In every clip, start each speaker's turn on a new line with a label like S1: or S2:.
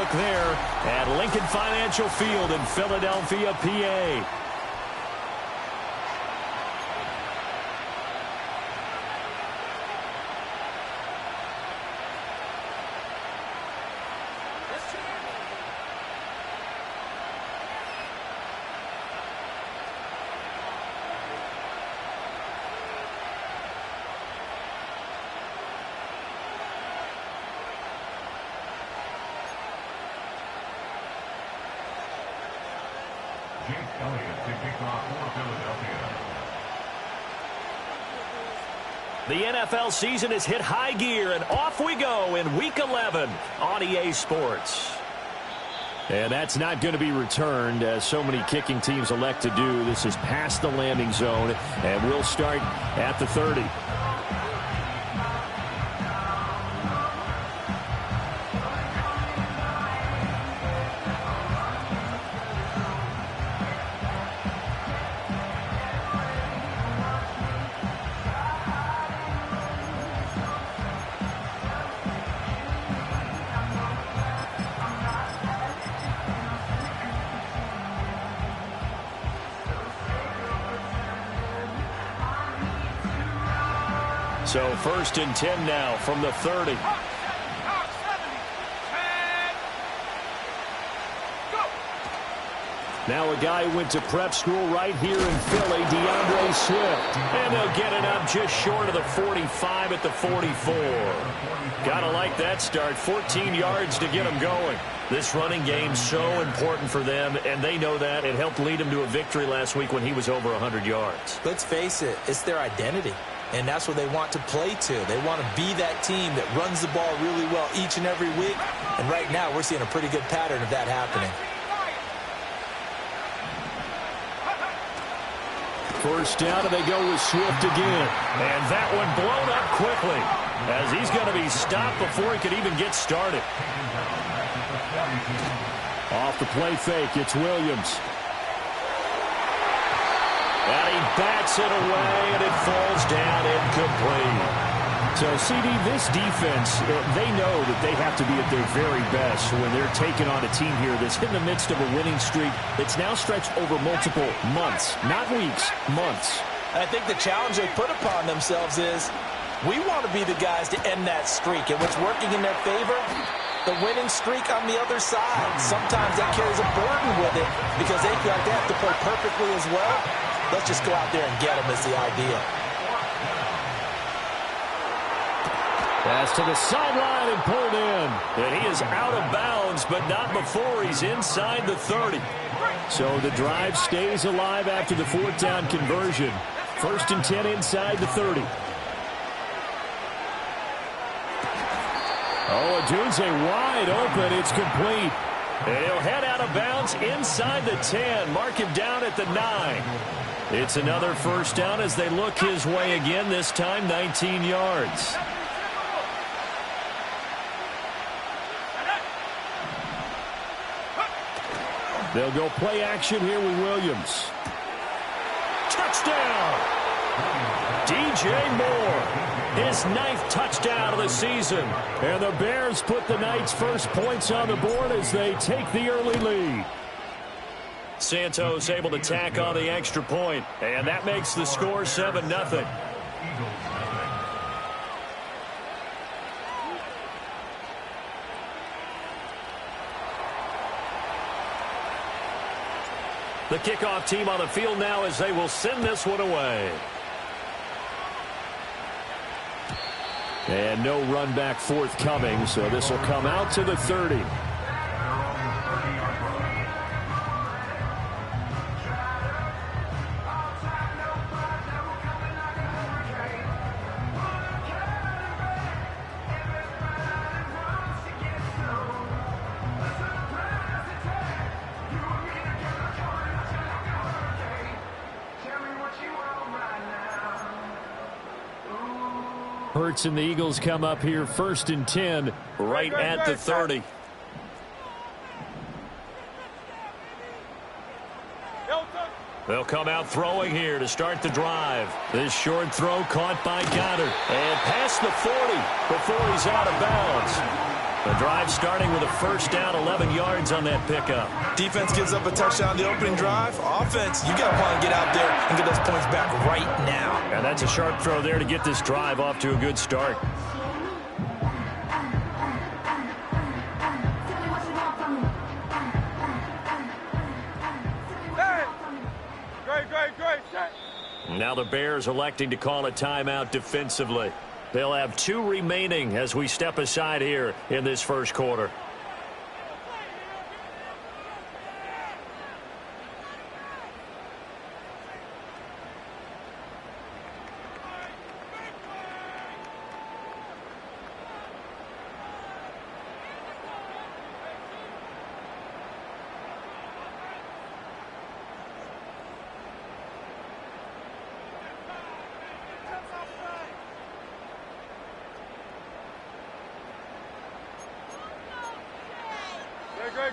S1: back there at Lincoln Financial Field in Philadelphia, PA. The NFL season has hit high gear, and off we go in Week 11 on EA Sports. And that's not going to be returned, as so many kicking teams elect to do. This is past the landing zone, and we'll start at the 30. So 1st and 10 now from the 30. Now a guy who went to prep school right here in Philly, DeAndre Swift. And they'll get it up just short of the 45 at the 44. Gotta like that start. 14 yards to get them going. This running game's so important for them, and they know that. It helped lead them to a victory last week when he was over 100 yards.
S2: Let's face it, it's their identity. And that's what they want to play to. They want to be that team that runs the ball really well each and every week. And right now, we're seeing a pretty good pattern of that happening.
S1: First down, and they go with Swift again. And that one blown up quickly, as he's going to be stopped before he could even get started. Off the play fake, it's Williams. And he bats it away, and it falls down incomplete. So, CD, this defense, they know that they have to be at their very best when they're taking on a team here that's in the midst of a winning streak that's now stretched over multiple months, not weeks, months.
S2: I think the challenge they put upon themselves is we want to be the guys to end that streak. And what's working in their favor? The winning streak on the other side. Sometimes that carries a burden with it because they feel like they have to play perfectly as well. Let's just go out there and get them is the idea.
S1: Pass to the sideline and pulled in. And he is out of bounds, but not before he's inside the 30. So the drive stays alive after the 4th down conversion. 1st and 10 inside the 30. Oh, Odunze wide open. It's complete. And he'll head out of bounds inside the 10. Mark him down at the 9. It's another 1st down as they look his way again, this time 19 yards. They'll go play action here with Williams. Touchdown! DJ Moore, his 9th touchdown of the season. And the Bears put the Knights' first points on the board as they take the early lead. Santos able to tack on the extra point, and that makes the score 7-0. The kickoff team on the field now as they will send this one away. And no run back forthcoming, so this will come out to the 30. Hurts and the Eagles come up here 1st and 10 right at the 30. They'll come out throwing here to start the drive. This short throw caught by Goddard. And past the 40 before he's out of bounds. The drive starting with a first down, 11 yards on that pickup.
S2: Defense gives up a touchdown the opening drive. Offense, you got to want to get out there and get those points back right now.
S1: And that's a sharp throw there to get this drive off to a good start. Now the Bears electing to call a timeout defensively. They'll have 2 remaining as we step aside here in this first quarter.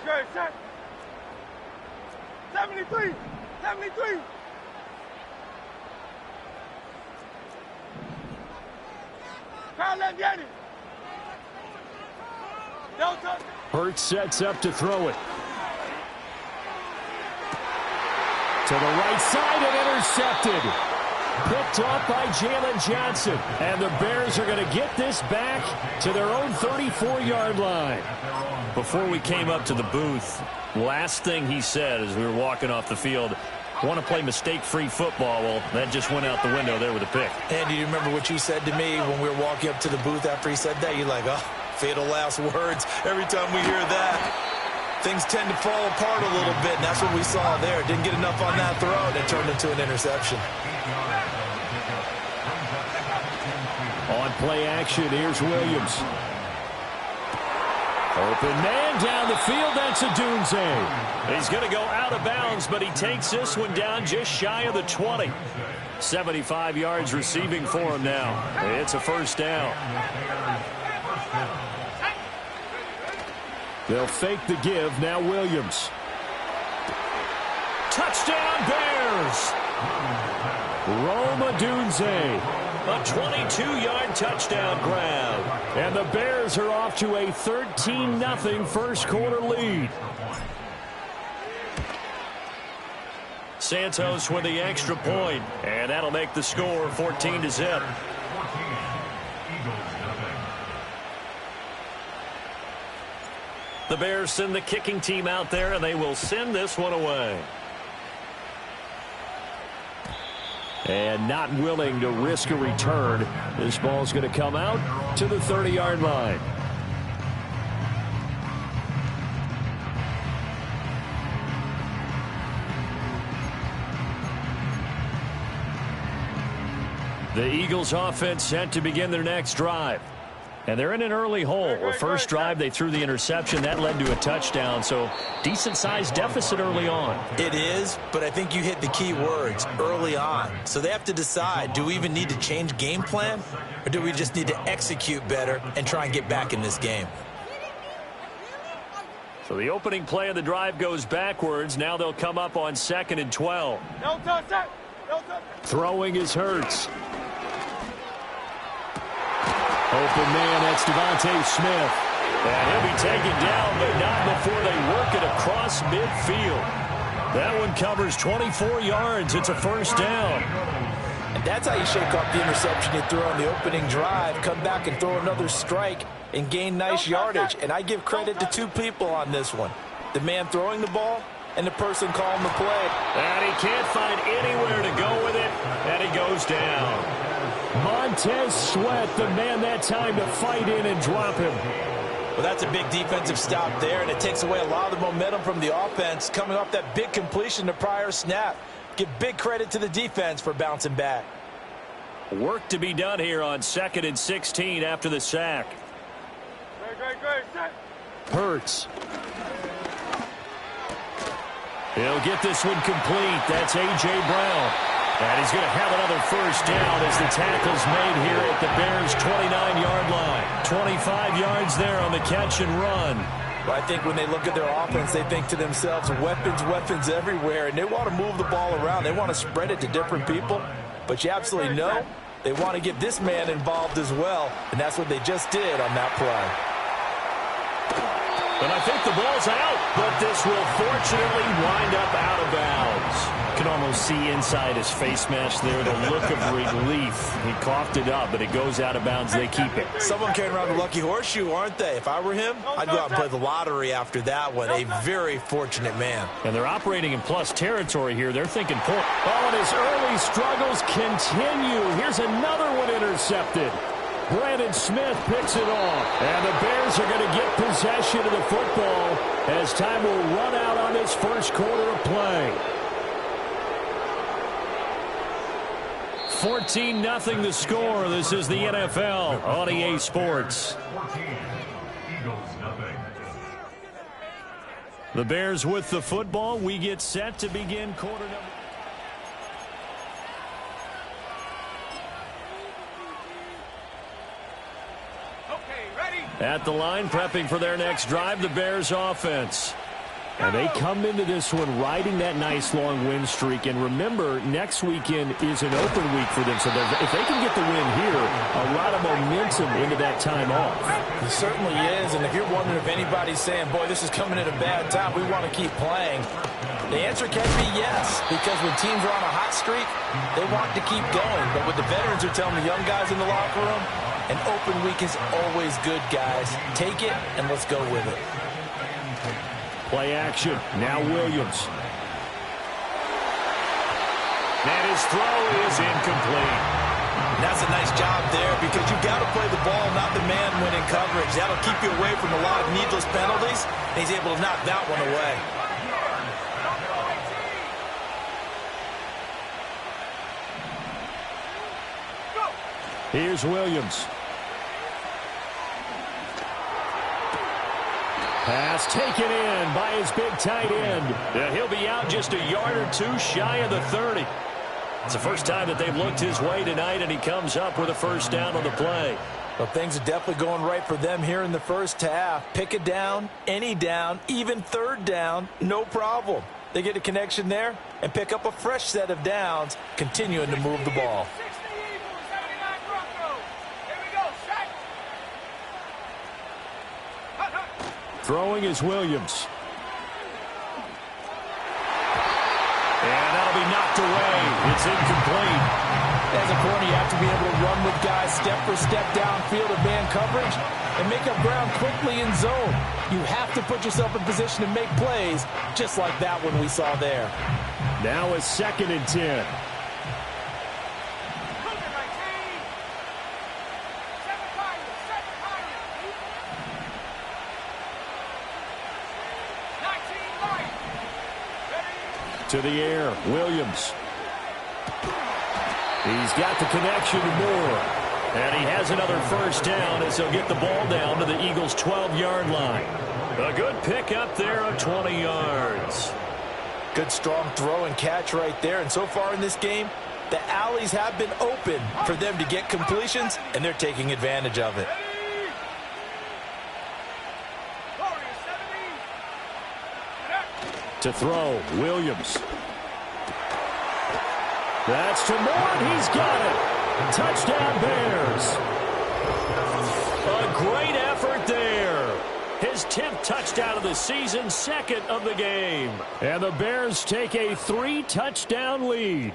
S3: Great, set. 73. Crowd, let's get it. Don't touch it.
S1: Hurts sets up to throw it. To the right side and intercepted. Picked off by Jalen Johnson. And the Bears are going to get this back to their own 34-yard line. Before we came up to the booth, last thing he said as we were walking off the field, want to play mistake-free football. Well, that just went out the window there with a pick.
S2: And do you remember what you said to me when we were walking up to the booth after he said that? You're like, oh, fatal last words. Every time we hear that, things tend to fall apart a little bit, and that's what we saw there. Didn't get enough on that throw, and it turned into an interception.
S1: On play action, here's Williams. Open man down the field, that's Odunze. He's going to go out of bounds, but he takes this one down just shy of the 20. 75 yards receiving for him now. It's a first down. They'll fake the give, now Williams. Touchdown Bears! Rome Odunze. A 22-yard touchdown grab. And the Bears are off to a 13-0 first quarter lead. Santos with the extra point, and that'll make the score 14-0. The Bears send the kicking team out there, and they will send this one away. And not willing to risk a return. This ball's going to come out to the 30-yard line. The Eagles offense set to begin their next drive. And they're in an early hole. The first drive, they threw the interception. That led to a touchdown, so decent-sized deficit early on.
S2: It is, but I think you hit the key words, early on. So they have to decide, do we even need to change game plan, or do we just need to execute better and try and get back in this game?
S1: So the opening play of the drive goes backwards. Now they'll come up on 2nd and 12.
S3: Don't touch that. Don't touch it.
S1: Throwing is Hurts. Open man, that's Devontae Smith. And he'll be taken down, but not before they work it across midfield. That one covers 24 yards. It's a first down.
S2: And that's how you shake off the interception you threw on the opening drive, come back and throw another strike and gain nice yardage. And I give credit to 2 people on this one. The man throwing the ball and the person calling the play.
S1: And he can't find anywhere to go with it, and he goes down. Montez Sweat, the man that time to fight in and drop him.
S2: Well, that's a big defensive stop there, and it takes away a lot of the momentum from the offense coming off that big completion the prior snap. Give big credit to the defense for bouncing back.
S1: Work to be done here on 2nd and 16 after the sack.
S3: Great. Set.
S1: Hurts. He'll get this one complete. That's A.J. Brown. And he's going to have another first down as the tackle's made here at the Bears' 29-yard line. 25 yards there on the catch and run.
S2: Well, I think when they look at their offense, they think to themselves, weapons everywhere, and they want to move the ball around. They want to spread it to different people. But you absolutely know they want to get this man involved as well, and that's what they just did on that play.
S1: And I think the ball's out, but this will fortunately wind up out of bounds. You can almost see inside his face mask there the look of relief. He coughed it up, but it goes out of bounds. They keep it.
S2: Someone carrying around the lucky horseshoe, aren't they? If I were him, I'd go out and play the lottery after that one. A very fortunate man.
S1: And they're operating in plus territory here. They're thinking point. Oh, and his early struggles continue. Here's another one intercepted. Brandon Smith picks it off. And the Bears are going to get possession of the football as time will run out on this first quarter of play. 14-0 the score. This is the NFL on EA Sports. The Bears with the football. We get set to begin quarter number. At the line, prepping for their next drive, the Bears offense. And they come into this one riding that nice long win streak. And remember, next weekend is an open week for them. So if they can get the win here, a lot of momentum into that time off.
S2: It certainly is. And if you're wondering if anybody's saying, boy, this is coming at a bad time, we want to keep playing, the answer can be yes. Because when teams are on a hot streak, they want to keep going. But what the veterans are telling the young guys in the locker room, an open week is always good, guys. Take it, and let's go with it.
S1: Play action. Now Williams. And his throw is incomplete.
S2: And that's a nice job there because you've got to play the ball, not the man when in coverage. That'll keep you away from a lot of needless penalties. And he's able to knock that one away.
S1: Here's Williams. Pass taken in by his big tight end. Yeah, he'll be out just a yard or two shy of the 30. It's the first time that they've looked his way tonight, and he comes up with a first down on the play.
S2: Well, things are definitely going right for them here in the first half. Pick a down, any down, even third down, no problem. They get a connection there and pick up a fresh set of downs, continuing to move the ball.
S1: Throwing is Williams. And that'll be knocked away. It's incomplete.
S2: As a corner, you have to be able to run with guys step for step downfield of man coverage and make up ground quickly in zone. You have to put yourself in position to make plays, just like that one we saw there.
S1: Now a 2nd and 10. To the air, Williams. He's got the connection to Moore. And he has another first down as he'll get the ball down to the Eagles' 12-yard line. A good pickup there of 20 yards.
S2: Good strong throw and catch right there. And so far in this game, the alleys have been open for them to get completions, and they're taking advantage of it.
S1: To throw, Williams. That's to Moore, and he's got it. Touchdown, Bears. A great effort there. His 10th touchdown of the season, 2nd of the game. And the Bears take a 3-touchdown lead.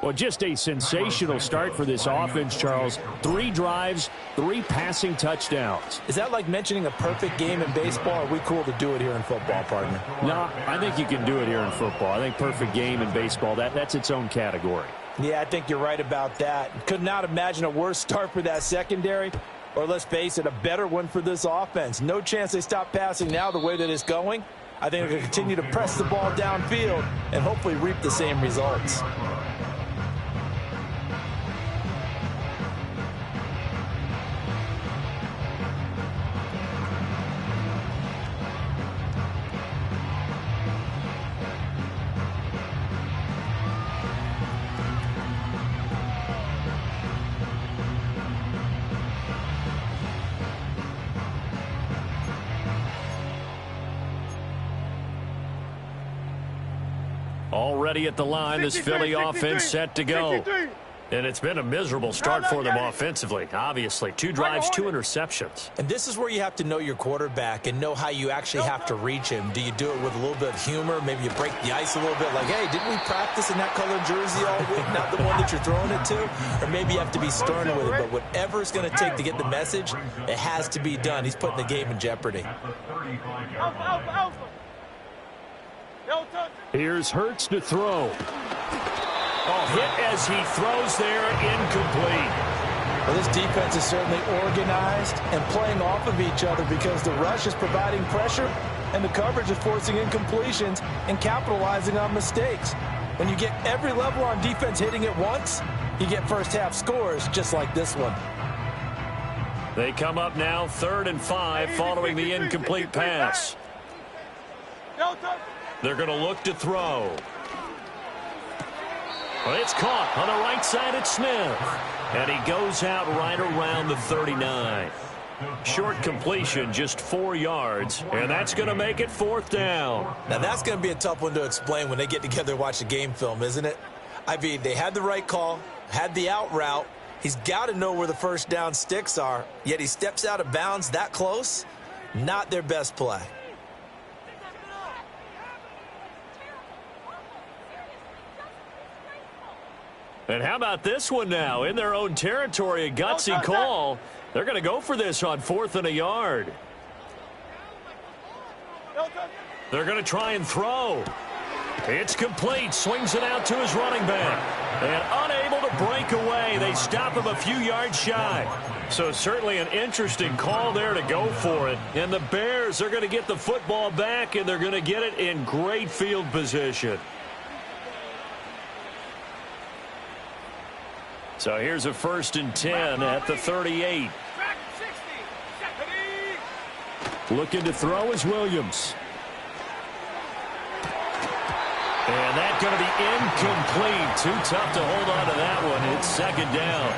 S1: Well, just a sensational start for this offense, Charles. 3 drives, 3 passing touchdowns.
S2: Is that like mentioning a perfect game in baseball? Or are we cool to do it here in football, partner?
S1: No, I think you can do it here in football. I think perfect game in baseball, that's its own category.
S2: Yeah, I think you're right about that. Could not imagine a worse start for that secondary, or let's face it, a better one for this offense. No chance they stop passing now the way that it's going. I think they're going to continue to press the ball downfield and hopefully reap the same results.
S1: Already at the line, this Philly offense set to go. And it's been a miserable start for them offensively, obviously. 2 drives, 2 interceptions.
S2: And this is where you have to know your quarterback and know how you actually have to reach him. Do you do it with a little bit of humor? Maybe you break the ice a little bit, like, hey, didn't we practice in that colored jersey all week, not the one that you're throwing it to? Or maybe you have to be stern with it. But whatever it's going to take to get the message, it has to be done. He's putting the game in jeopardy.
S1: Here's Hurts to throw. Oh, hit as he throws there, incomplete.
S2: Well, this defense is certainly organized and playing off of each other because the rush is providing pressure and the coverage is forcing incompletions and capitalizing on mistakes. When you get every level on defense hitting at once, you get first half scores just like this one.
S1: They come up now 3rd and 5 following the incomplete pass. They're going to look to throw. Well, it's caught on the right side at Smith. And he goes out right around the 39. Short completion, just 4 yards. And that's going to make it 4th down.
S2: Now, that's going to be a tough one to explain when they get together and watch the game film, isn't it? I mean, they had the right call, had the out route. He's got to know where the first down sticks are. Yet he steps out of bounds that close. Not their best play.
S1: And how about this one now? In their own territory, a gutsy call. They're going to go for this on 4th and a yard. They're going to try and throw. It's complete. Swings it out to his running back. And unable to break away. They stop him a few yards shy. So certainly an interesting call there to go for it. And the Bears are going to get the football back, and they're going to get it in great field position. So here's a 1st and 10 at the 38. Looking to throw is Williams. And that's going to be incomplete. Too tough to hold on to that one. It's 2nd down.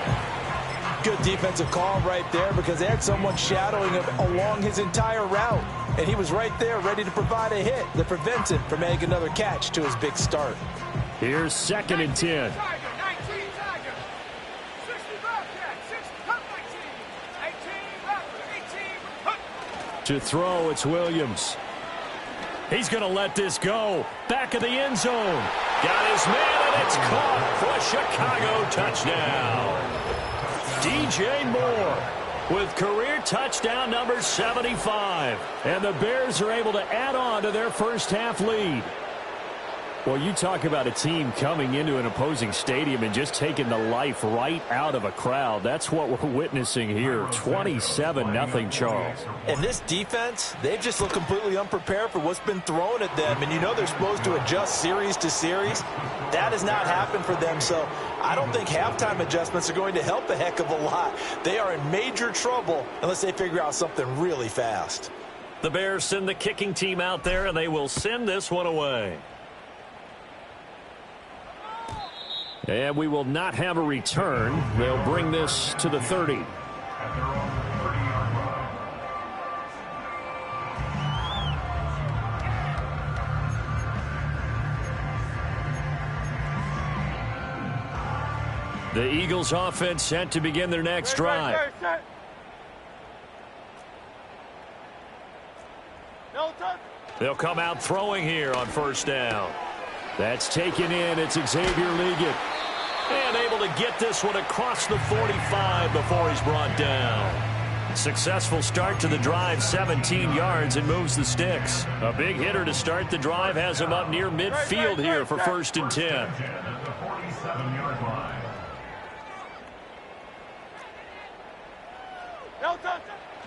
S2: Good defensive call right there because they had someone shadowing him along his entire route. And he was right there ready to provide a hit that prevents him from making another catch to his big start.
S1: Here's 2nd and 10. To throw, it's Williams. He's going to let this go. Back of the end zone. Got his man, and it's caught for a Chicago touchdown. DJ Moore with career touchdown number 75. And the Bears are able to add on to their first half lead. Well, you talk about a team coming into an opposing stadium and just taking the life right out of a crowd. That's what we're witnessing here. 27-0, Charles.
S2: And this defense, they've just looked completely unprepared for what's been thrown at them. And you know they're supposed to adjust series to series. That has not happened for them. So I don't think halftime adjustments are going to help a heck of a lot. They are in major trouble unless they figure out something really fast.
S1: The Bears send the kicking team out there, and they will send this one away. And we will not have a return. They'll bring this to the 30. The Eagles offense set to begin their next drive. They'll come out throwing here on 1st down. That's taken in. It's Xavier Leggett. And able to get this one across the 45 before he's brought down. Successful start to the drive, 17 yards, and moves the sticks. A big hitter to start the drive has him up near midfield here for 1st and 10.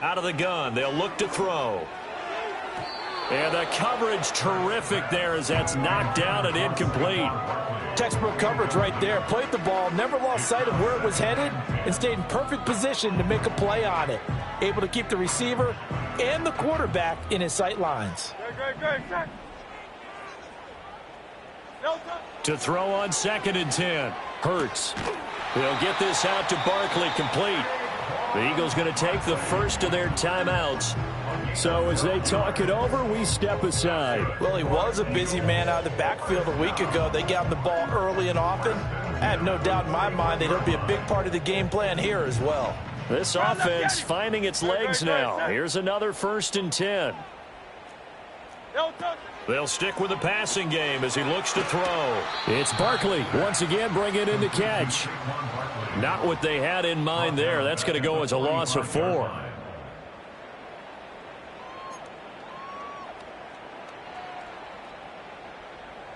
S1: Out of the gun, they'll look to throw. And the coverage terrific there as that's knocked down and incomplete.
S2: Textbook coverage right there. Played the ball, never lost sight of where it was headed, and stayed in perfect position to make a play on it. Able to keep the receiver and the quarterback in his sight lines.
S1: To throw on 2nd and 10. Hurts. They'll get this out to Barkley, complete. The Eagles going to take the first of their timeouts. So as they talk it over, we step aside.
S2: Well, he was a busy man out of the backfield a week ago. They got him the ball early and often. I have no doubt in my mind that he'll be a big part of the game plan here as well.
S1: This offense finding its legs now. Here's another 1st and 10. They'll stick with the passing game as he looks to throw. It's Barkley once again bringing in the catch. Not what they had in mind there. That's going to go as a loss of 4.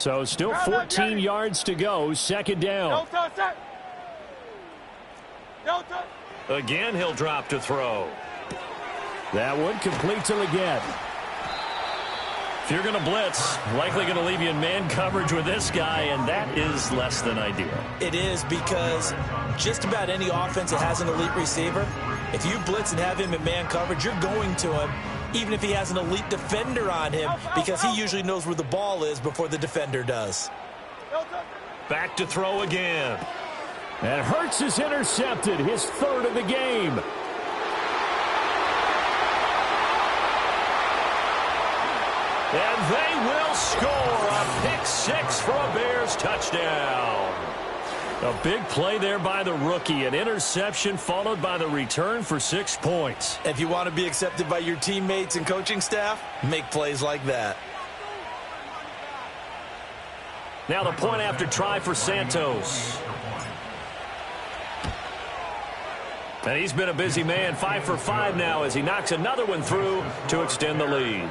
S1: So still 14 yards to go. 2nd down. Again, he'll drop to throw. That one complete to Leggett. If you're going to blitz, likely going to leave you in man coverage with this guy, and that is less than ideal.
S2: It is, because just about any offense that has an elite receiver, if you blitz and have him in man coverage, you're going to him, even if he has an elite defender on him, because he usually knows where the ball is before the defender does.
S1: Back to throw again.
S4: And Hurts is intercepted, his 3rd of the game.
S1: And they will score a pick 6 for a Bears touchdown. A big play there by the rookie. An interception followed by the return for 6 points.
S2: If you want to be accepted by your teammates and coaching staff, make plays like that.
S1: Now the point after try for Santos. And he's been a busy man. 5 for 5 now as he knocks another one through to extend the lead.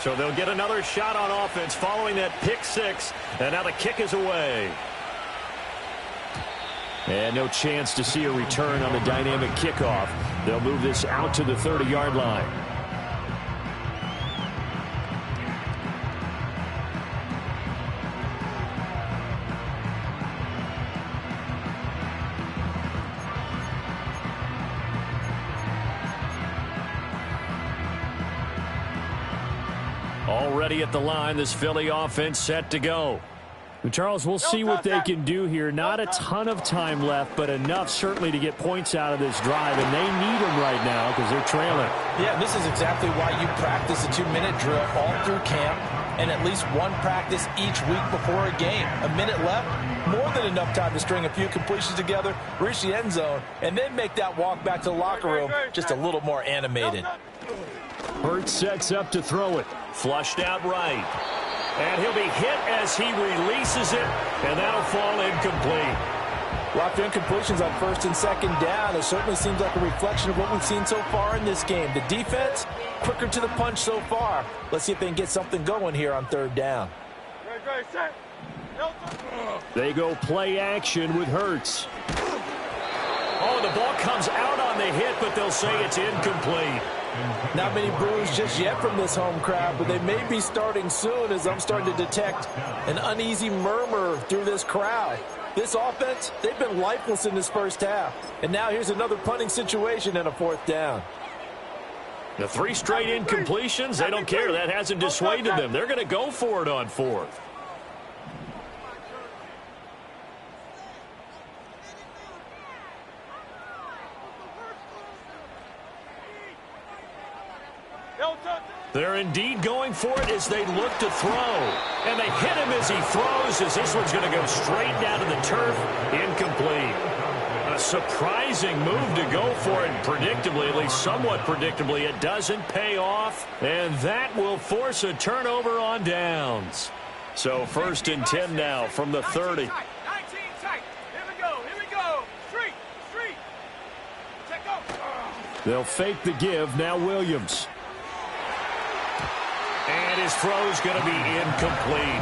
S1: So they'll get another shot on offense following that pick 6. And now the kick is away.
S4: And no chance to see a return on the dynamic kickoff. They'll move this out to the 30-yard line.
S1: Already at the line, this Philly offense set to go.
S4: Charles, we'll see what they can do here. Not a ton of time left, but enough certainly to get points out of this drive, and they need them right now because they're trailing.
S2: Yeah, this is exactly why you practice a 2-minute drill all through camp and at least one practice each week before a game. A minute left, more than enough time to string a few completions together, reach the end zone, and then make that walk back to the locker room just a little more animated.
S4: Hurts sets up to throw it.
S1: Flushed out right. And he'll be hit as he releases it, and that'll fall incomplete.
S2: Well, after incompletions on 1st and 2nd down, it certainly seems like a reflection of what we've seen so far in this game. The defense, quicker to the punch so far. Let's see if they can get something going here on 3rd down.
S4: They go play action with Hurts.
S1: Oh, the ball comes out on the hit, but they'll say it's incomplete.
S2: Not many boos just yet from this home crowd, but they may be starting soon as I'm starting to detect an uneasy murmur through this crowd. This offense, they've been lifeless in this 1st half. And now here's another punting situation and a 4th down.
S1: The 3 straight incompletions, they don't care. That hasn't dissuaded them. They're going to go for it on 4th. They're indeed going for it as they look to throw. And they hit him as he throws, as this one's going to go straight down to the turf. Incomplete. A surprising move to go for it. Predictably, at least somewhat predictably, it doesn't pay off. And that will force a turnover on downs. So 1st and 10 now from the 30.
S3: 19 tight. Here we go. Street. Check out.
S4: They'll fake the give. Now Williams.
S1: And his throw's going to be incomplete.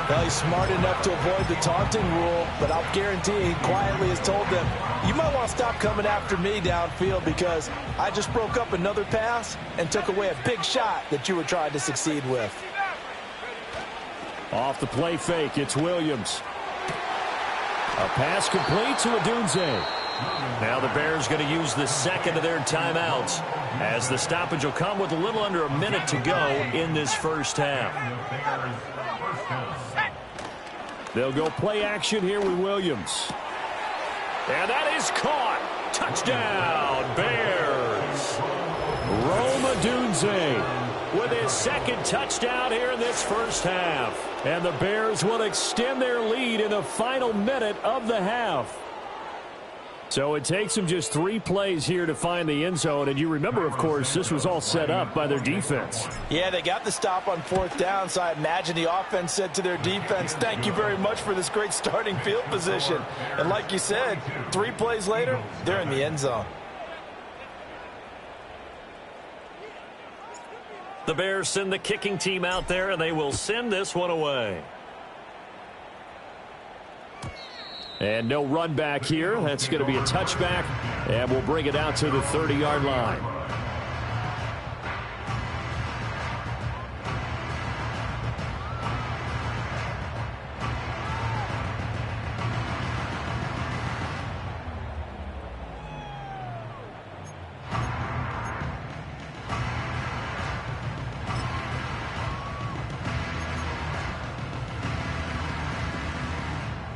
S2: Well, he's smart enough to avoid the taunting rule, but I'll guarantee he quietly has told them, you might want to stop coming after me downfield because I just broke up another pass and took away a big shot that you were trying to succeed with.
S4: Off the play fake, it's Williams. A pass complete to Odunze.
S1: Now the Bears going to use the 2nd of their timeouts as the stoppage will come with a little under a minute to go in this 1st half.
S4: They'll go play action here with Williams.
S1: And that is caught. Touchdown, Bears. Rome Odunze with his second touchdown here in this first half. And the Bears will extend their lead in the final minute of the half. So it takes them just 3 plays here to find the end zone. And you remember, of course, this was all set up by their defense.
S2: Yeah, they got the stop on 4th down, so I imagine the offense said to their defense, thank you very much for this great starting field position. And like you said, 3 plays later, they're in the end zone.
S1: The Bears send the kicking team out there, and they will send this one away. And no run back here. That's going to be a touchback, and we'll bring it out to the 30-yard line.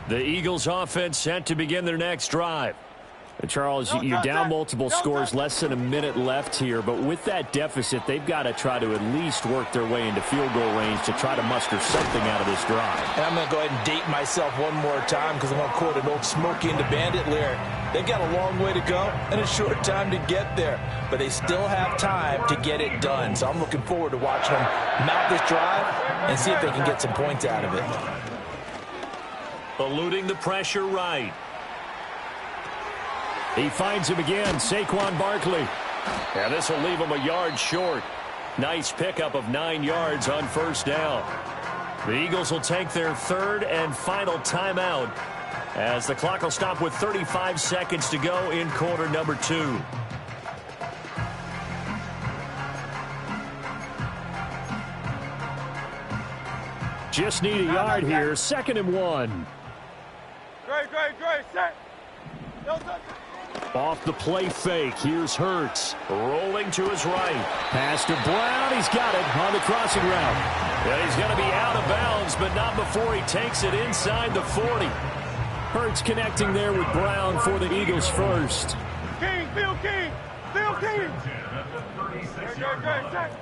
S1: The Eagles offense set to begin their next drive. And Charles, you're down multiple scores, less than a minute left here. But with that deficit, they've got to try to at least work their way into field goal range to try to muster something out of this drive.
S2: And I'm going to go ahead and date myself one more time because I'm going to quote an old Smokey and the Bandit lyric. They've got a long way to go and a short time to get there. But they still have time to get it done. So I'm looking forward to watching them mount this drive and see if they can get some points out of it.
S1: Eluding the pressure right. He finds him again, Saquon Barkley. And this will leave him a yard short. Nice pickup of 9 yards on first down. The Eagles will take their 3rd and final timeout as the clock will stop with 35 seconds to go in quarter number 2. Just need a yard here, 2nd and 1.
S3: Great, set.
S1: Off the play fake, here's Hurts. Rolling to his right. Pass to Brown, he's got it on the crossing route. And he's going to be out of bounds, but not before he takes it inside the 40. Hurts connecting there with Brown for the Eagles first.
S3: King, Phil King. Great, set.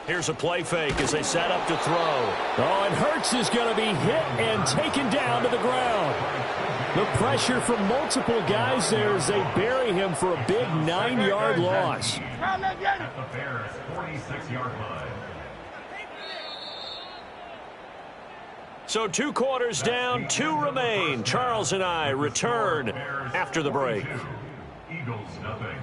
S1: Here's a play fake as they set up to throw. Oh, and Hurts is going to be hit and taken down to the ground. The pressure from multiple guys there as they bury him for a big 9-yard loss.
S5: At the Bears' 46-yard line.
S1: So 2 quarters down, 2 remain. Charles and I return after the break.
S5: Eagles nothing.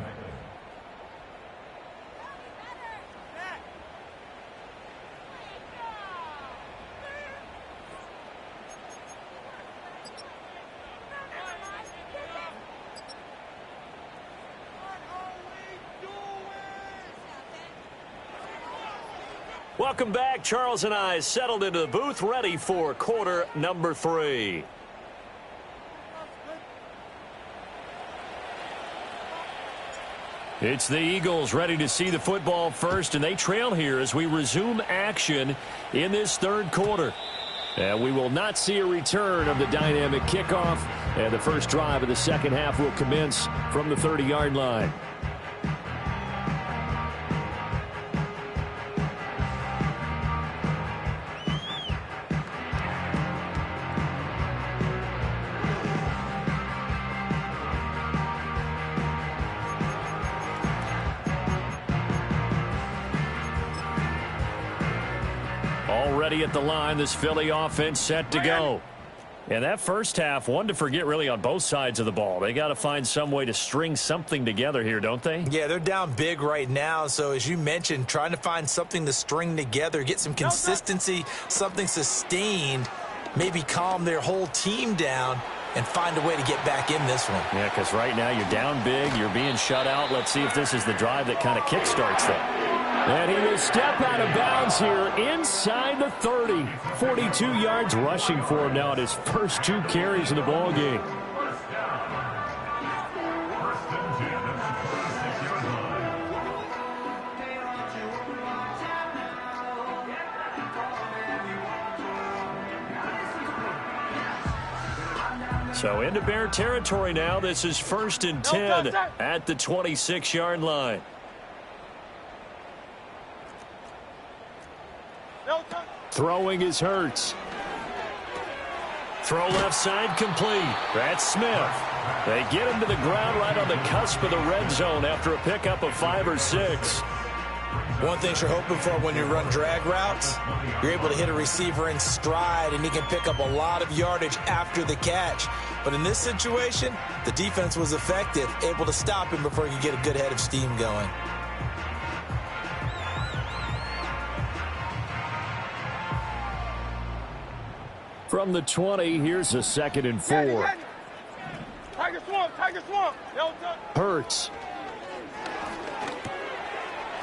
S1: Welcome back. Charles and I settled into the booth, ready for quarter number 3. It's the Eagles ready to see the football first, and they trail here as we resume action in this 3rd quarter. And we will not see a return of the dynamic kickoff, and the first drive of the 2nd half will commence from the 30-yard line. Already at the line, this Philly offense set to go. And that first half, one to forget really on both sides of the ball. They got to find some way to string something together here, don't they?
S2: Yeah, they're down big right now. So as you mentioned, trying to find something to string together, get some consistency, something sustained, maybe calm their whole team down and find a way to get back in this one.
S1: Yeah, because right now you're down big, you're being shut out. Let's see if this is the drive that kind of kickstarts them. And he will step out of bounds here inside the 30. 42 yards rushing for him now at his first 2 carries of the ball game. So into Bear territory now. This is 1st and 10 at the 26-yard line.
S4: Throwing is Hurts.
S1: Throw left side complete. That's Smith. They get him to the ground right on the cusp of the red zone after a pickup of 5 or 6.
S2: One thing you're hoping for when you run drag routes, you're able to hit a receiver in stride, and he can pick up a lot of yardage after the catch. But in this situation, the defense was effective, able to stop him before he could get a good head of steam going.
S4: From the 20, here's a 2nd and 4.
S3: Tiger swamp.
S4: Hurts.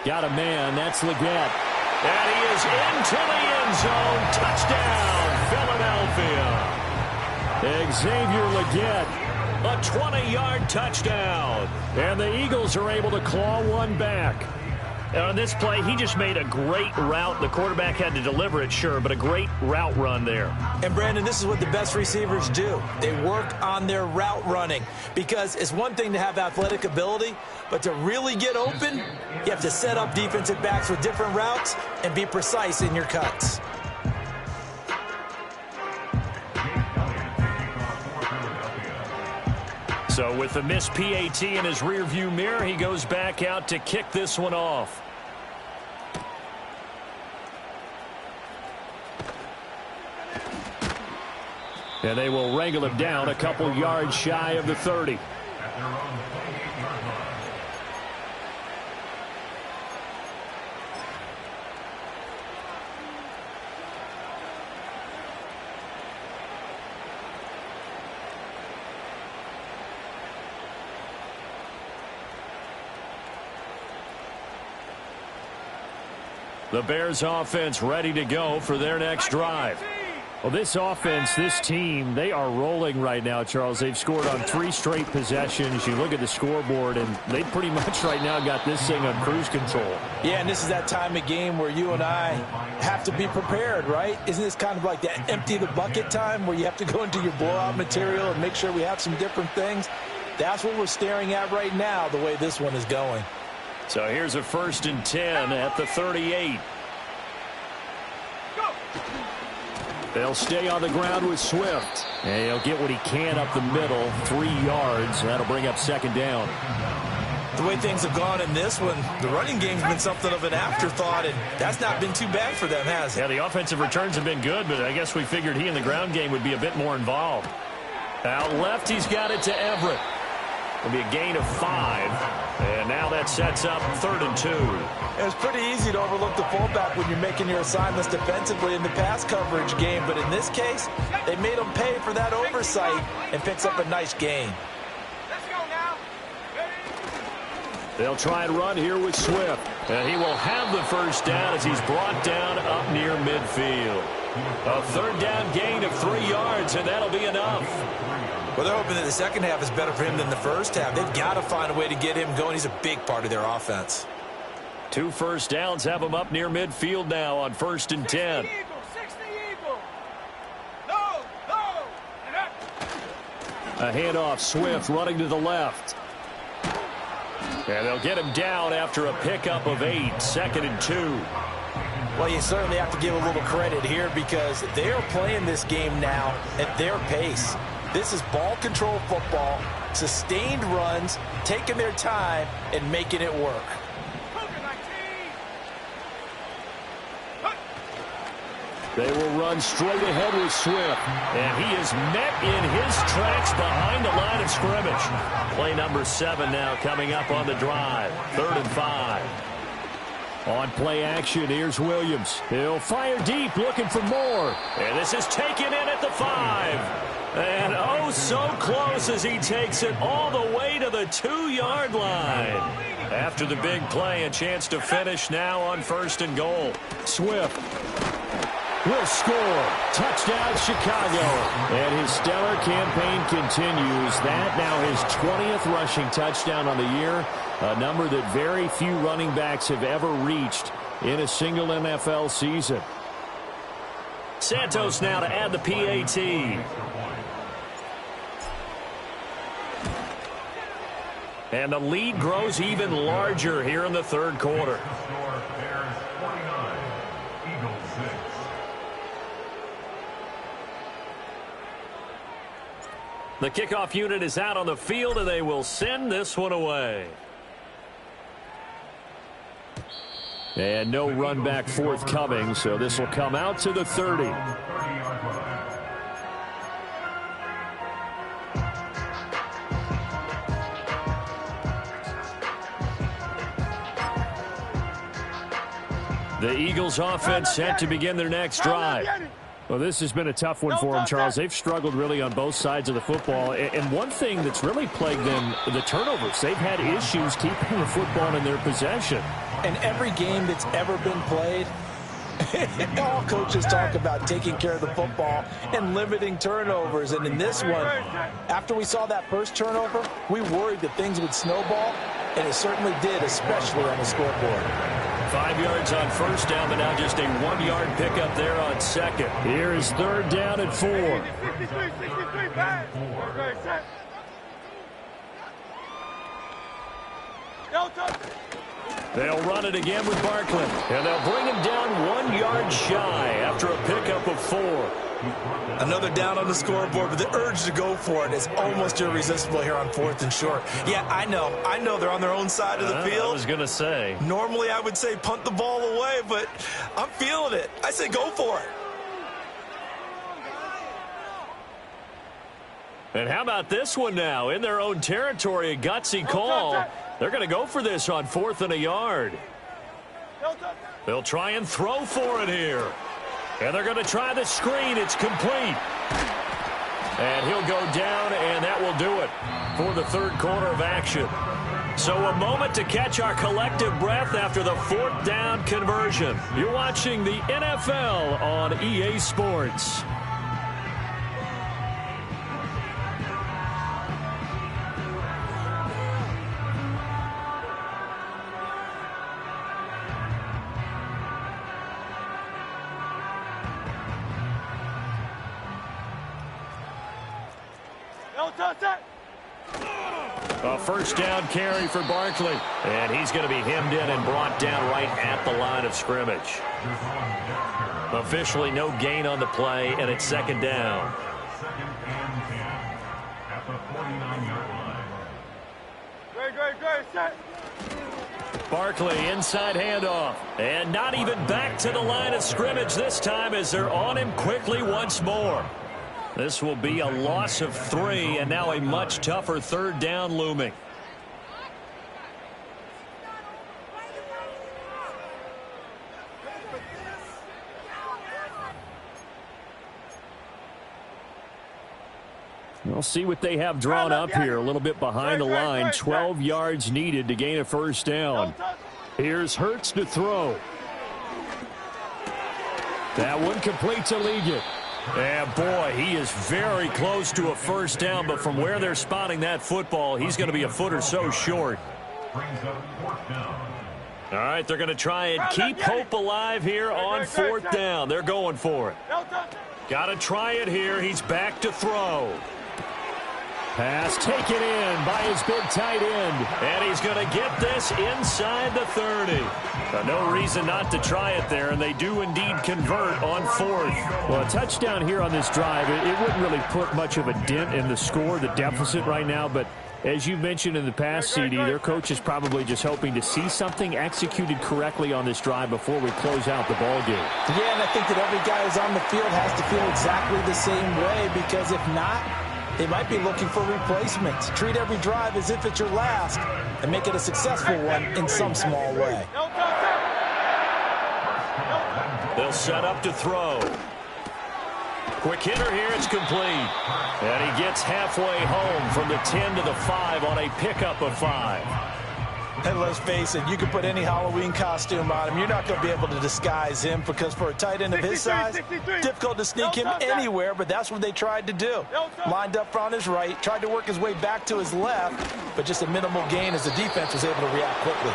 S4: Got a man. That's Leggett.
S1: And he is into the end zone. Touchdown, Philadelphia.
S4: Xavier Leggett.
S1: A 20-yard touchdown.
S4: And the Eagles are able to claw one back.
S6: On this play, he just made a great route. The quarterback had to deliver it, sure, but a great route run there.
S2: And, Brandon, this is what the best receivers do. They work on their route running because it's one thing to have athletic ability, but to really get open, you have to set up defensive backs with different routes and be precise in your cuts.
S1: So with the missed PAT in his rearview mirror, he goes back out to kick this one off.
S4: And they will wrangle him down a couple yards shy of the 30.
S1: The Bears offense ready to go for their next drive.
S4: Well, this offense, this team, they are rolling right now, Charles. They've scored on 3 straight possessions. You look at the scoreboard, and they pretty much right now got this thing on cruise control.
S2: Yeah, and this is that time of game where you and I have to be prepared, right? Isn't this kind of like that empty the bucket time where you have to go into your blowout material and make sure we have some different things? That's what we're staring at right now, the way this one is going.
S1: So here's a 1st and 10 at the 38.
S4: They'll stay on the ground with Swift. And he'll get what he can up the middle, 3 yards. That'll bring up 2nd down.
S2: The way things have gone in this one, the running game's been something of an afterthought, and that's not been too bad for them, has it?
S1: Yeah, the offensive returns have been good, but I guess we figured he in the ground game would be a bit more involved. Out left, he's got it to Everett. It'll be a gain of 5. And now that sets up 3rd and 2.
S2: It was pretty easy to overlook the fullback when you're making your assignments defensively in the pass coverage game. But in this case, they made him pay for that oversight and picks up a nice gain.
S3: Let's go now.
S4: They'll try and run here with Swift.
S1: And he will have the 1st down as he's brought down up near midfield. A 3rd down gain of 3 yards, and that'll be enough.
S2: Well, they're hoping that the second half is better for him than the first half. They've got to find a way to get him going. He's a big part of their offense.
S1: 2 first downs have him up near midfield now on 1st and 10.
S3: 60 Eagle. No.
S4: A handoff, Swift running to the left.
S1: And they'll get him down after a pickup of 8, 2nd and 2.
S2: Well, you certainly have to give a little credit here because they are playing this game now at their pace. This is ball control football, sustained runs, taking their time, and making it work.
S4: They will run straight ahead with Swift.
S1: And he is met in his tracks behind the line of scrimmage. Play number 7 now coming up on the drive. 3rd and 5.
S4: On play action, here's Williams. He'll fire deep, looking for more.
S1: And this is taken in at the 5. And oh, so close as he takes it all the way to the 2-yard line. After the big play, a chance to finish now on 1st and goal.
S4: Swift will score. Touchdown, Chicago. And his stellar campaign continues. That now his 20th rushing touchdown on the year, a number that very few running backs have ever reached in a single NFL season.
S1: Santos now to add the PAT. And the lead grows even larger here in the third quarter.
S5: Score, Bears 49, Eagles 6.
S1: The kickoff unit is out on the field, and they will send this one away.
S4: And no run back forthcoming, so this will come out to the 30.
S5: 30-yard line.
S1: The Eagles offense set to begin their next drive.
S4: Well, this has been a tough one for them, Charles. They've struggled really on both sides of the football. And one thing that's really plagued them, the turnovers. They've had issues keeping the football in their possession.
S2: In every game that's ever been played, all coaches talk about taking care of the football and limiting turnovers. And in this one, after we saw that first turnover, we worried that things would snowball, and it certainly did, especially on the scoreboard.
S1: 5 yards on first down, but now just a 1-yard pickup there on second.
S4: Here is third down and 4.
S3: 63, back. Okay, set. Delta.
S1: They'll run it again with Barkley, and they'll bring him down 1 yard shy after a pickup of 4.
S2: Another down on the scoreboard, but the urge to go for it is almost irresistible here on 4th and short. Yeah, I know they're on their own side of the field.
S1: I was going to say.
S2: Normally I would say punt the ball away, but I'm feeling it. I say go for it.
S1: And how about this one now? In their own territory, a gutsy call. They're going to go for this on 4th and a yard. They'll try and throw for it here. And they're going to try the screen. It's complete. And he'll go down, and that will do it for the third quarter of action. So a moment to catch our collective breath after the 4th down conversion. You're watching the NFL on EA Sports. A first down carry for Barkley. And he's going to be hemmed in and brought down right at the line of scrimmage. Officially no gain on the play, and it's second down.
S5: Second and 10 at the 49-yard line.
S3: Great, set.
S1: Barkley, inside handoff. And not even back to the line of scrimmage this time as they're on him quickly once more. This will be a loss of 3, and now a much tougher third down looming.
S4: We'll see what they have drawn up here. A little bit behind the line. 12 yards needed to gain a first down. Here's Hurts to throw. That one completes a Leggett.
S1: And boy, he is very close to a first down, but from where they're spotting that football, he's going to be a foot or so short.
S5: Brings up 4th down.
S1: All right, they're going to try and keep hope alive here on 4th down. They're going for it. Got to try it here. He's back to throw.
S4: Pass taken in by his big tight end.
S1: And he's going to get this inside the 30. No reason not to try it there, and they do indeed convert on 4th.
S4: Well, a touchdown here on this drive, it wouldn't really put much of a dent in the score, the deficit right now, but as you mentioned in the past, CD, their coach is probably just hoping to see something executed correctly on this drive before we close out the ball game.
S2: Yeah, and I think that every guy who's on the field has to feel exactly the same way, because if not, they might be looking for replacements. Treat every drive as if it's your last and make it a successful one in some small way.
S1: They'll set up to throw. Quick hitter here, it's complete. And he gets halfway home from the 10 to the 5 on a pickup of 5.
S2: And let's face it, you can put any Halloween costume on him. You're not going to be able to disguise him, because for a tight end of his size, difficult to sneak him anywhere, but that's what they tried to do. Lined up on his right, tried to work his way back to his left, but just a minimal gain as the defense was able to react quickly.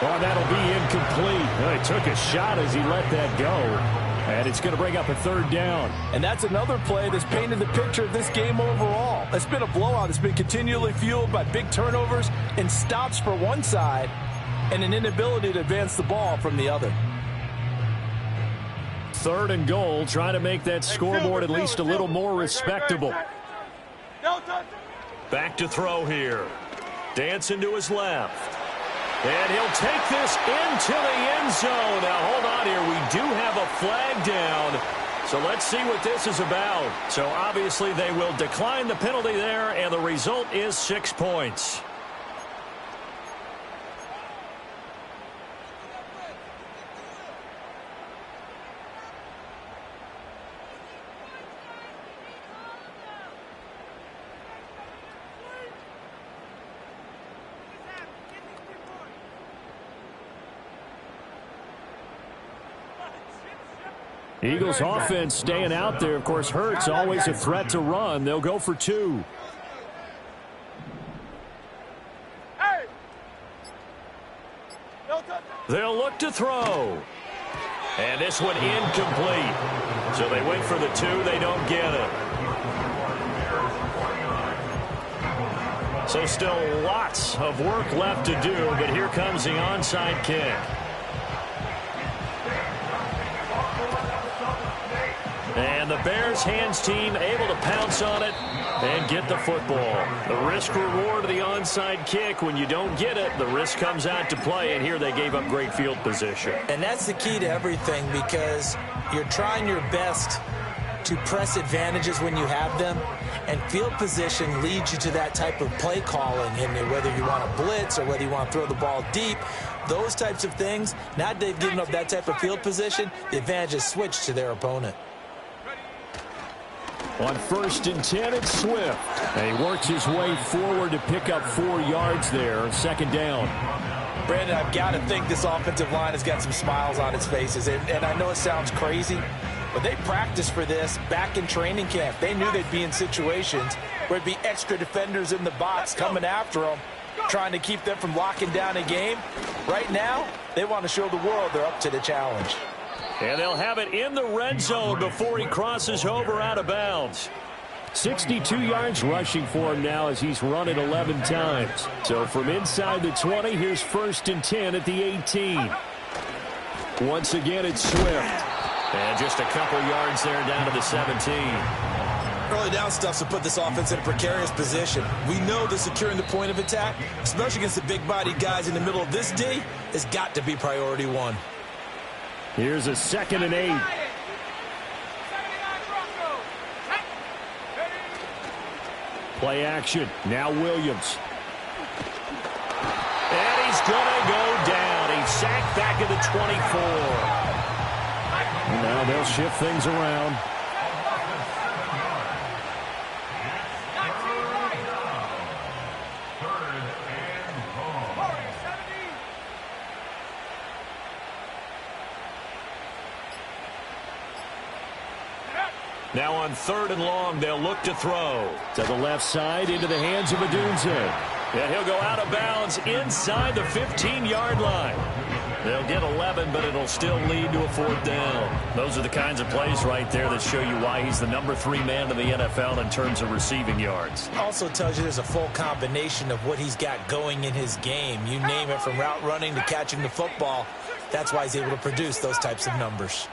S4: Oh, that'll be incomplete. Well, he took a shot as he let that go. And it's going to bring up a third down.
S2: And that's another play that's painted the picture of this game overall. It's been a blowout. It's been continually fueled by big turnovers and stops for one side and an inability to advance the ball from the other.
S4: 3rd and goal, trying to make that scoreboard at least a little more respectable.
S1: Back to throw here. Dancing to his left. And he'll take this into the end zone. Now, hold on here. We do have a flag down. So let's see what this is about. So obviously they will decline the penalty there, and the result is 6 points.
S4: Eagles offense staying out there. Of course, Hurts always a threat to run. They'll go for 2.
S1: They'll look to throw. And this one incomplete. So they went for the 2. They don't get it. So still lots of work left to do, but here comes the onside kick. And the Bears hands team able to pounce on it and get the football. The risk reward of the onside kick. When you don't get it, the risk comes out to play, and here they gave up great field position.
S2: And that's the key to everything, because you're trying your best to press advantages when you have them, and field position leads you to that type of play calling. And whether you want to blitz or whether you want to throw the ball deep, those types of things, now that they've given up that type of field position, the advantage is switched to their opponent.
S4: On 1st and 10, it's Swift. And he works his way forward to pick up 4 yards there. 2nd down.
S2: Brandon, I've got to think this offensive line has got some smiles on its faces. And I know it sounds crazy, but they practiced for this back in training camp. They knew they'd be in situations where it'd be extra defenders in the box coming after them, trying to keep them from locking down a game. Right now, they want to show the world they're up to the challenge.
S1: And they'll have it in the red zone before he crosses over out of bounds.
S4: 62 yards rushing for him now as he's run it 11 times. So from inside the 20, here's 1st and 10 at the 18. Once again, it's Swift.
S1: And just a couple yards there down to the 17.
S2: Early down stuff to put this offense in a precarious position. We know that securing the point of attack, especially against the big-bodied guys in the middle of this D, has got to be priority 1.
S4: Here's a 2nd and 8. Play action. Now Williams.
S1: And he's going to go down. He's sacked back at the 24.
S4: Now they'll shift things around.
S1: Now on 3rd and long, they'll look to throw.
S4: To the left side, into the hands of Adunze.
S1: And he'll go out of bounds inside the 15-yard line. They'll get 11, but it'll still lead to a 4th down. Those are the kinds of plays right there that show you why he's the number 3 man in the NFL in terms of receiving yards.
S2: Also tells you there's a full combination of what he's got going in his game. You name it, from route running to catching the football. That's why he's able to produce those types of numbers.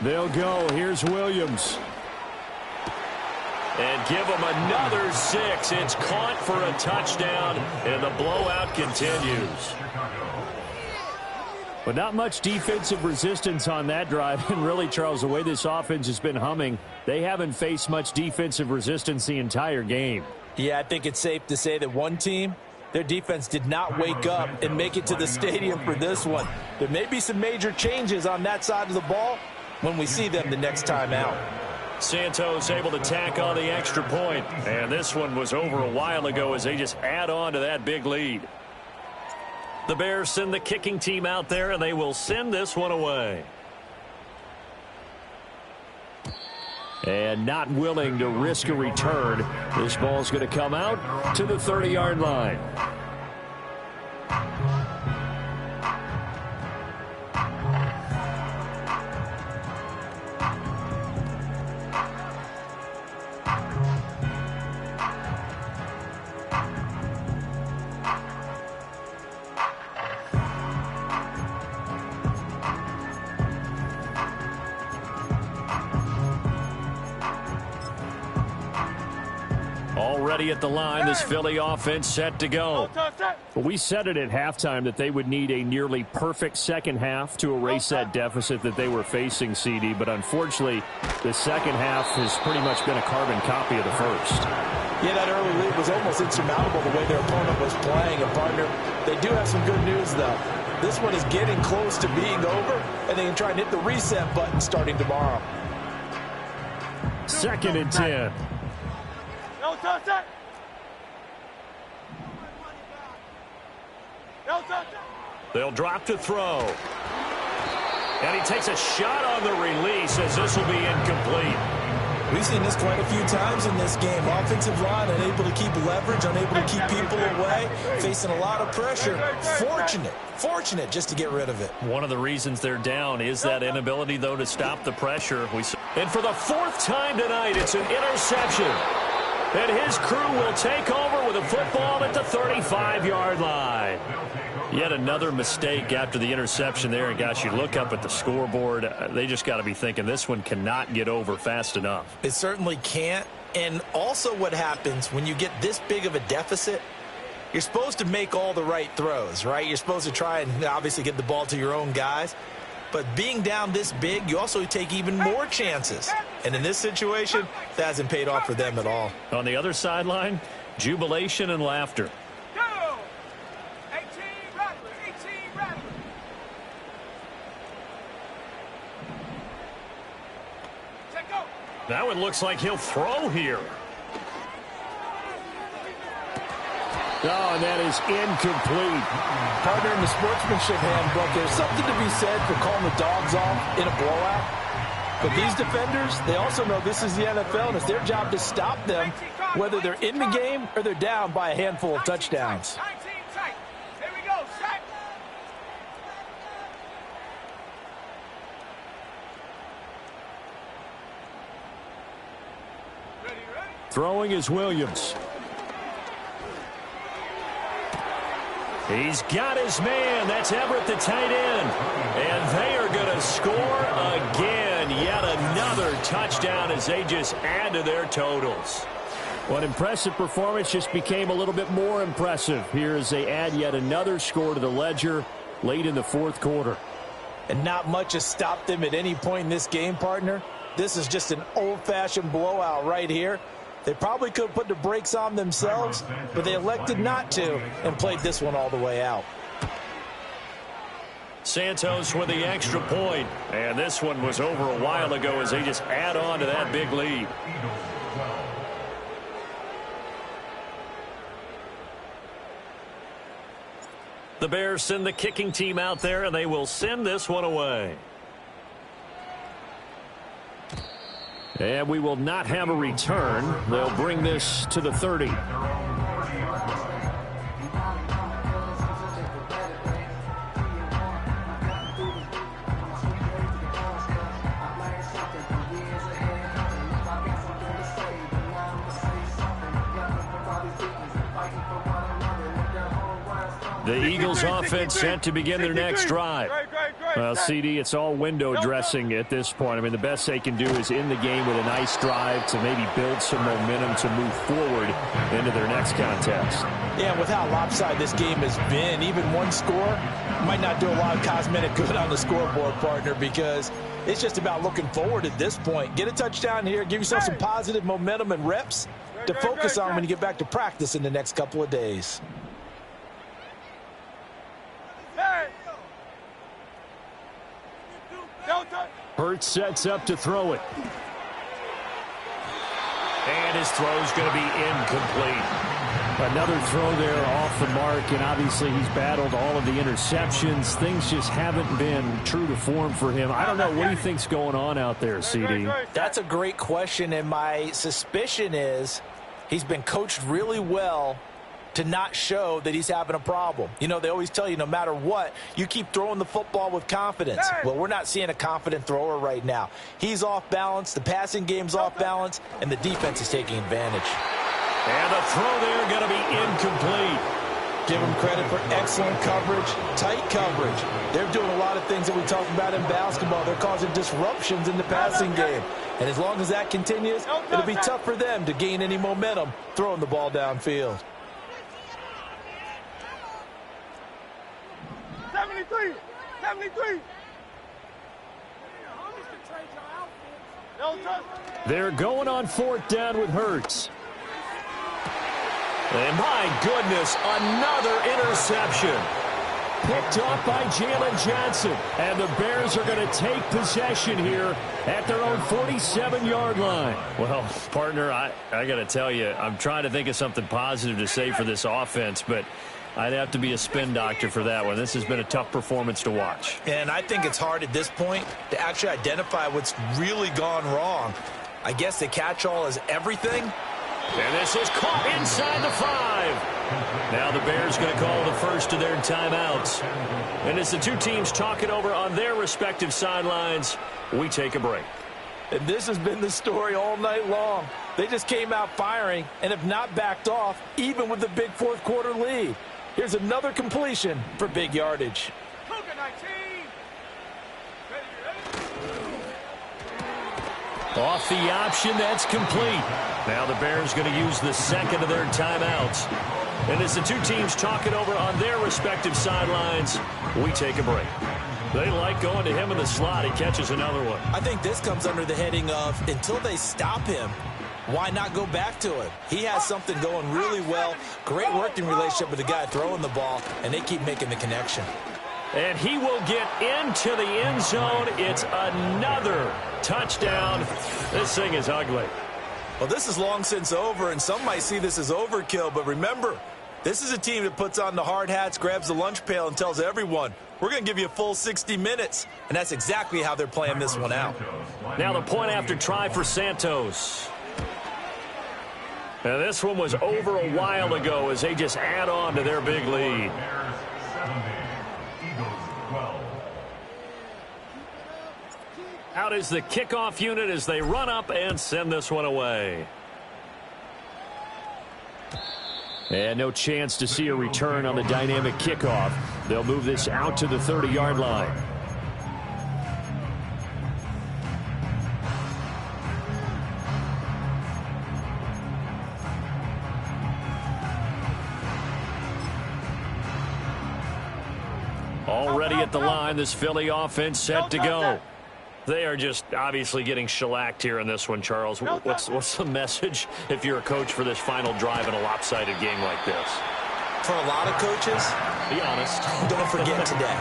S4: They'll go. Here's Williams.
S1: And give him another 6. It's caught for a touchdown, and the blowout continues.
S4: But not much defensive resistance on that drive. And really, Charles, the way this offense has been humming, they haven't faced much defensive resistance the entire game.
S2: Yeah, I think it's safe to say that one team, their defense did not wake up and make it to the stadium for this one. There may be some major changes on that side of the ball when we see them the next time out.
S1: Santos able to tack on the extra point. And this one was over a while ago as they just add on to that big lead. The Bears send the kicking team out there, and they will send this one away.
S4: And not willing to risk a return. This ball's going to come out to the 30-yard line. Already at the line, this Philly offense set to go.
S6: Well, we said it at halftime that they would need a nearly perfect second half to erase that deficit that they were facing, CD. But unfortunately, the second half has pretty much been a carbon copy of the first.
S2: Yeah, that early lead was almost insurmountable the way their opponent was playing. And, partner, they do have some good news, though. This one is getting close to being over, and they can try and hit the reset button starting tomorrow.
S6: 2nd and 10.
S3: No touch it. No touch it.
S1: They'll drop to throw. And he takes a shot on the release as this will be incomplete.
S2: We've seen this quite a few times in this game. Offensive line unable to keep leverage, unable to keep people away, facing a lot of pressure. Fortunate just to get rid of it.
S1: One of the reasons they're down is that inability, though, to stop the pressure. And for the 4th time tonight, it's an interception. And his crew will take over with a football at the 35-yard line. Yet another mistake after the interception there. And, gosh, you look up at the scoreboard. They just got to be thinking this one cannot get over fast enough.
S2: It certainly can't. And also what happens when you get this big of a deficit, you're supposed to make all the right throws, right? You're supposed to try and obviously get the ball to your own guys. But being down this big, you also take even more chances. And in this situation, that hasn't paid off for them at all.
S1: On the other sideline, jubilation and laughter.
S3: Go. 18 Rattler. 18 Rattler. Check go.
S1: That one looks like he'll throw here.
S6: Oh, and that is incomplete.
S2: Partner, in the sportsmanship handbook, there's something to be said for calling the dogs off in a blowout. But these defenders, they also know this is the NFL, and it's their job to stop them, whether they're in the game or they're down by a handful of touchdowns.
S3: 19 tight. Here we go. Sack. Ready?
S6: Throwing is Williams.
S1: He's got his man. That's Everett, the tight end. And they are going to score again. Yet another touchdown as they just add to their totals.
S6: One impressive performance just became a little bit more impressive here as they add yet another score to the ledger late in the 4th quarter.
S2: And not much has stopped them at any point in this game, partner. This is just an old-fashioned blowout right here. They probably could have put the brakes on themselves, but they elected not to and played this one all the way out.
S1: Santos with the extra point. And this one was over a while ago as they just add on to that big lead. The Bears send the kicking team out there, and they will send this one away.
S6: And we will not have a return. They'll bring this to the 30. The Eagles offense set to begin their next drive. Well, CD, it's all window dressing at this point. I mean, the best they can do is in the game with a nice drive to maybe build some momentum to move forward into their next contest.
S2: Yeah, with how lopsided this game has been, even one score might not do a lot of cosmetic good on the scoreboard, partner, because it's just about looking forward at this point. Get a touchdown here, give yourself some positive momentum and reps to focus on when you get back to practice in the next couple of days.
S6: Hurts sets up to throw it.
S1: And his throw's going to be incomplete.
S6: Another throw there off the mark, and obviously he's battled all of the interceptions. Things just haven't been true to form for him. I don't know. What do you think's going on out there, CD?
S2: That's a great question, and my suspicion is he's been coached really well to not show that he's having a problem. You know, they always tell you no matter what, you keep throwing the football with confidence. Well, we're not seeing a confident thrower right now. He's off balance, the passing game's off balance, and the defense is taking advantage.
S1: And the throw there going to be incomplete.
S2: Give them credit for excellent coverage, tight coverage. They're doing a lot of things that we talk about in basketball. They're causing disruptions in the passing game. And as long as that continues, it'll be tough for them to gain any momentum throwing the ball downfield.
S3: 73.
S1: They're going on fourth down with Hurts. And my goodness, another interception. Picked off by Jalen Johnson. And the Bears are going to take possession here at their own 47-yard line. Well, partner, I got to tell you, I'm trying to think of something positive to say for this offense, but I'd have to be a spin doctor for that one. This has been a tough performance to watch.
S2: And I think it's hard at this point to actually identify what's really gone wrong. I guess the catch-all is everything.
S1: And this is caught inside the 5. Now the Bears going to call the first of their timeouts. And as the two teams talk it over on their respective sidelines, we take a break.
S2: And this has been the story all night long. They just came out firing and have not backed off, even with the big fourth quarter lead. Here's another completion for big yardage.
S3: Cougar 19.
S1: Off the option, that's complete. Now the Bears going to use the second of their timeouts. And as the two teams talk it over on their respective sidelines, we take a break. They like going to him in the slot. He catches another one.
S2: I think this comes under the heading of until they stop him, why not go back to him? He has something going really well. Great working relationship with the guy throwing the ball, and they keep making the connection.
S1: And he will get into the end zone. It's another touchdown. This thing is ugly.
S2: Well, this is long since over, and some might see this as overkill. But remember, this is a team that puts on the hard hats, grabs the lunch pail, and tells everyone, we're going to give you a full 60 minutes. And that's exactly how they're playing this one out.
S1: Now the point after try for Santos. Now this one was over a while ago as they just add on to their big lead. Out is the kickoff unit as they run up and send this one away. And no chance to see a return on the dynamic kickoff. They'll move this out to the 30-yard line. Already at the line, this Philly offense set to go. They are just obviously getting shellacked here in this one, Charles. What's the message if you're a coach for this final drive in a lopsided game like this?
S2: For a lot of coaches,
S1: be honest,
S2: don't forget today.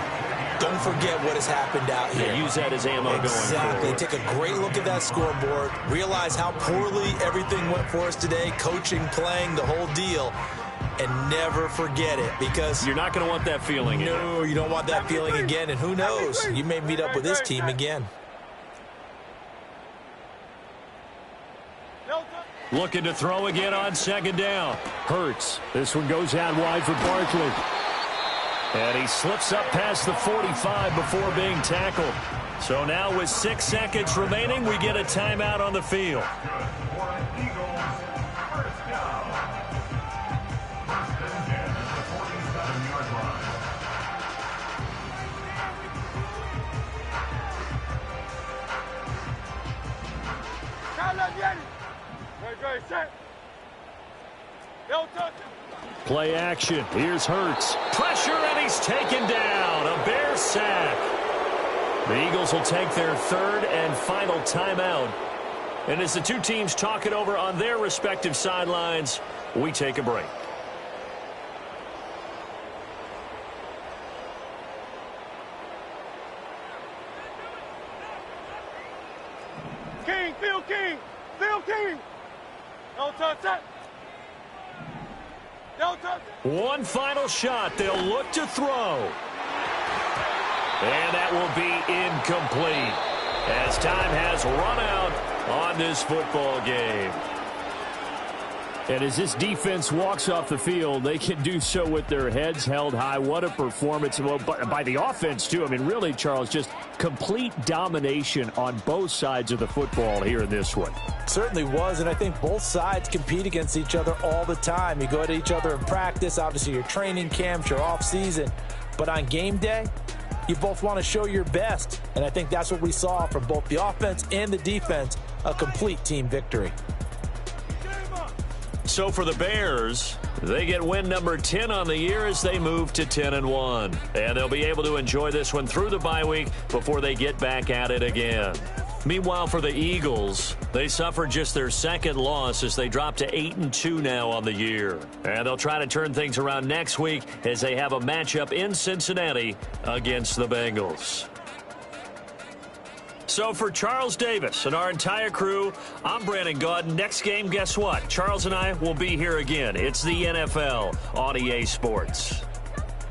S2: Don't forget what has happened out here.
S1: Yeah, use that as ammo going forward.
S2: Exactly. Take a great look at that scoreboard. Realize how poorly everything went for us today. Coaching, playing, the whole deal. And never forget it, because
S1: you're not going to want that feeling again.
S2: No, you don't want that feeling again. And who knows? You may meet up with this team again.
S1: Looking to throw again on second down. Hurts. This one goes out wide for Barkley. And he slips up past the 45 before being tackled. So now with 6 seconds remaining, we get a timeout on the field. Play action. Here's Hurts. Pressure, and he's taken down. A Bears sack. The Eagles will take their third and final timeout. And as the two teams talk it over on their respective sidelines, we take a break.
S3: King, Phil King, Phil King. No touch that. No touch.
S1: One final shot. They'll look to throw. And that will be incomplete as time has run out on this football game.
S4: And as this defense walks off the field, they can do so with their heads held high. What a performance by the offense, too. I mean, really, Charles, just complete domination on both sides of the football here in this one.
S2: Certainly was, and I think both sides compete against each other all the time. You go at each other in practice, obviously your training camps, your off-season. But on game day, you both want to show your best. And I think that's what we saw from both the offense and the defense, a complete team victory.
S1: So for the Bears, they get win number 10 on the year as they move to 10-1. And they'll be able to enjoy this one through the bye week before they get back at it again. Meanwhile, for the Eagles, they suffered just their second loss as they drop to 8-2 now on the year. And they'll try to turn things around next week as they have a matchup in Cincinnati against the Bengals. So for Charles Davis and our entire crew, I'm Brandon Gaudin. Next game, guess what? Charles and I will be here again. It's the NFL on EA Sports.